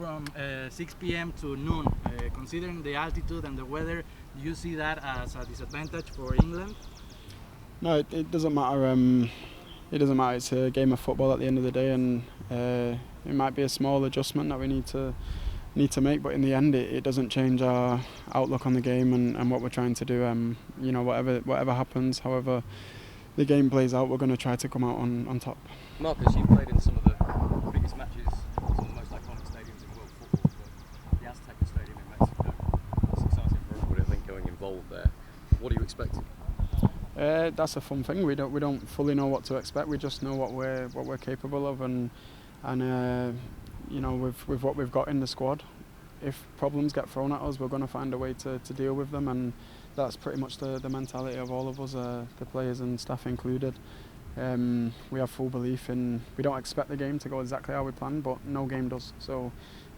from 6 p.m. to noon. Considering the altitude and the weather, do you see that as a disadvantage for England? No, it doesn't matter. It doesn't matter. It's a game of football at the end of the day, and it might be a small adjustment that we need to make, but in the end, it doesn't change our outlook on the game and what we're trying to do. Whatever happens, however the game plays out, we're going to try to come out on top. Marcus, you've played in some of the biggest matches, some of the most iconic stadiums in world football, but the Azteca Stadium in Mexico, it's exciting for everybody, I think, going involved there. What are you expecting? That's a fun thing. We don't fully know what to expect. We just know what we're capable of, and with what we've got in the squad, if problems get thrown at us, we're going to find a way to deal with them, and that's pretty much the mentality of all of us, the players and staff included. We have full belief in. We don't expect the game to go exactly how we planned, but no game does. So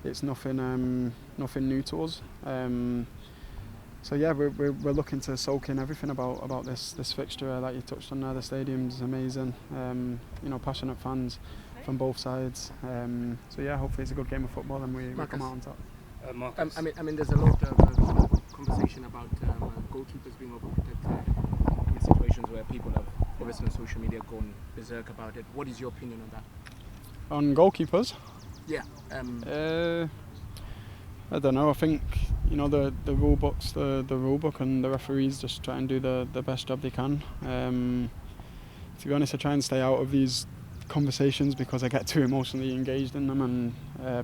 it's nothing new to us. So yeah, we're looking to soak in everything about this fixture that you touched on there. The stadium's amazing. Passionate fans from both sides. So yeah, hopefully it's a good game of football and we come out on top. I mean, there's a lot of conversation about goalkeepers being overprotected in situations where people have, obviously on social media, gone berserk about it. What is your opinion on that? On goalkeepers? Yeah. I don't know. I think the rule books, the rule book, and the referees just try and do the best job they can. To be honest, I try and stay out of these conversations because I get too emotionally engaged in them, and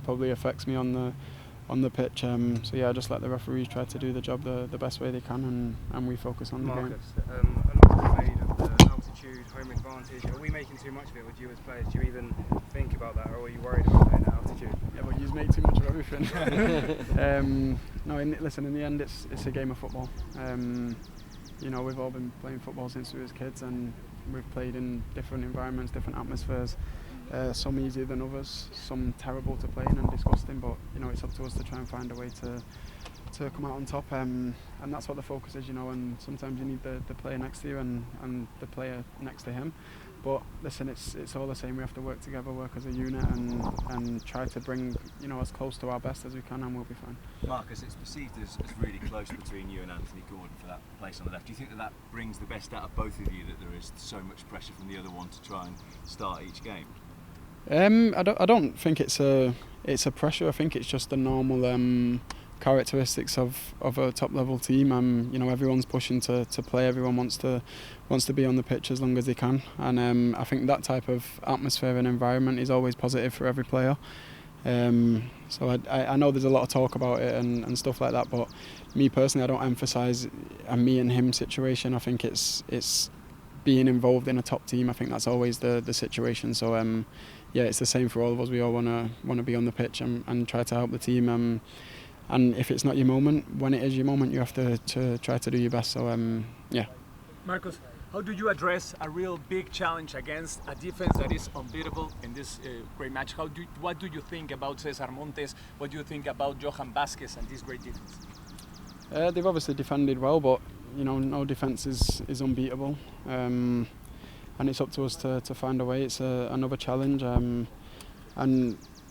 probably affects me on the pitch. So yeah, I just let the referees try to do the job the best way they can, and we focus on the game. Marcus, a lot is made of the altitude, home advantage. Are we making too much of it with you as players? Do you even think about that, or are you worried about playing at altitude? Yeah, but you make too much of everything. Listen, in the end, it's a game of football. We've all been playing football since we was kids, and we've played in different environments, different atmospheres. Some easier than others, some terrible to play in and disgusting, but it's up to us to try and find a way to come out on top, and that's what the focus is, and sometimes you need the player next to you and the player next to him, but listen, it's all the same. We have to work together, work as a unit, and try to bring as close to our best as we can, and we'll be fine. Marcus, it's perceived as really close between you and Anthony Gordon for that place on the left. Do you think that brings the best out of both of you, that there is so much pressure from the other one to try and start each game? I don't think it's a pressure. I think it's just the normal characteristics of a top level team. Everyone's pushing to play. Everyone wants to be on the pitch as long as they can, and I think that type of atmosphere and environment is always positive for every player. So I know there's a lot of talk about it and stuff like that, but me personally, I don't emphasise a me and him situation. I think it's being involved in a top team. I think that's always the situation. So yeah, it's the same for all of us. We all want to be on the pitch and try to help the team. And if it's not your moment, when it is your moment, you have to try to do your best. So yeah. Marcus, how do you address a real big challenge against a defense that is unbeatable in this great match? What do you think about Cesar Montes? What do you think about Johan Vázquez and this great defense? They've obviously defended well, but no defence is unbeatable, and it's up to us to find a way. It's another challenge, and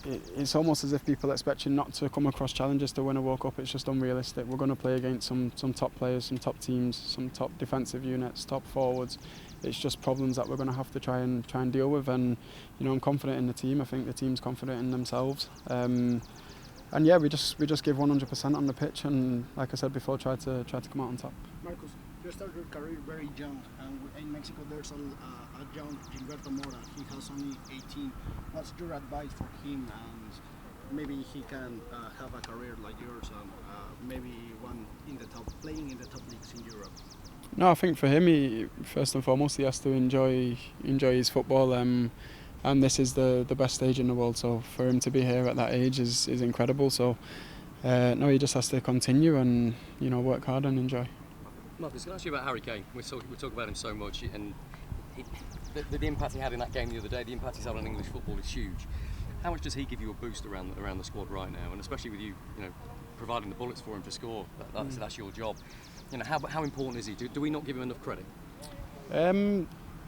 it's almost as if people expect you not to come across challenges to win a World Cup. It's just unrealistic. We're going to play against some top players, some top teams, some top defensive units, top forwards. It's just problems that we're going to have to try and deal with, and I'm confident in the team. I think the team's confident in themselves. And yeah, we just give 100% on the pitch, and like I said before, try to come out on top. Marcus, you started your career very young, and in Mexico there's a young Gilberto Mora. He has only 18. What's your advice for him, and maybe he can have a career like yours, and maybe one in the top, playing in the top leagues in Europe? No, I think for him, he first and foremost he has to enjoy his football. And this is the best stage in the world, so for him to be here at that age is incredible. So no, he just has to continue and work hard and enjoy. Marcus, can I ask you about Harry Kane? We talk about him so much, and the impact he had in that game the other day, the impact he's had on English football is huge. How much does he give you a boost around the squad right now, and especially with you providing the bullets for him to score? That's your job. How important is he? Do we not give him enough credit?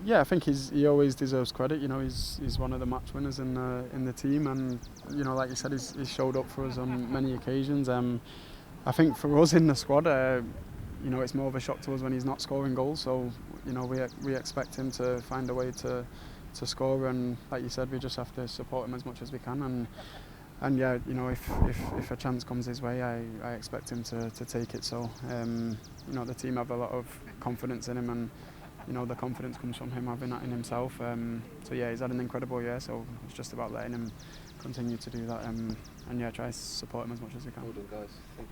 Yeah, I think he always deserves credit. You know, he's one of the match winners in the team, and you know, like you said, he's showed up for us on many occasions. I think for us in the squad, you know, it's more of a shock to us when he's not scoring goals. So you know, we expect him to find a way to score, and like you said, we just have to support him as much as we can. And yeah, you know, if a chance comes his way, I expect him to take it. So you know, the team have a lot of confidence in him, and you know, the confidence comes from him having that in himself. So yeah, he's had an incredible year. So it's just about letting him continue to do that, and yeah, try to support him as much as we can. Well done, guys. Thank you.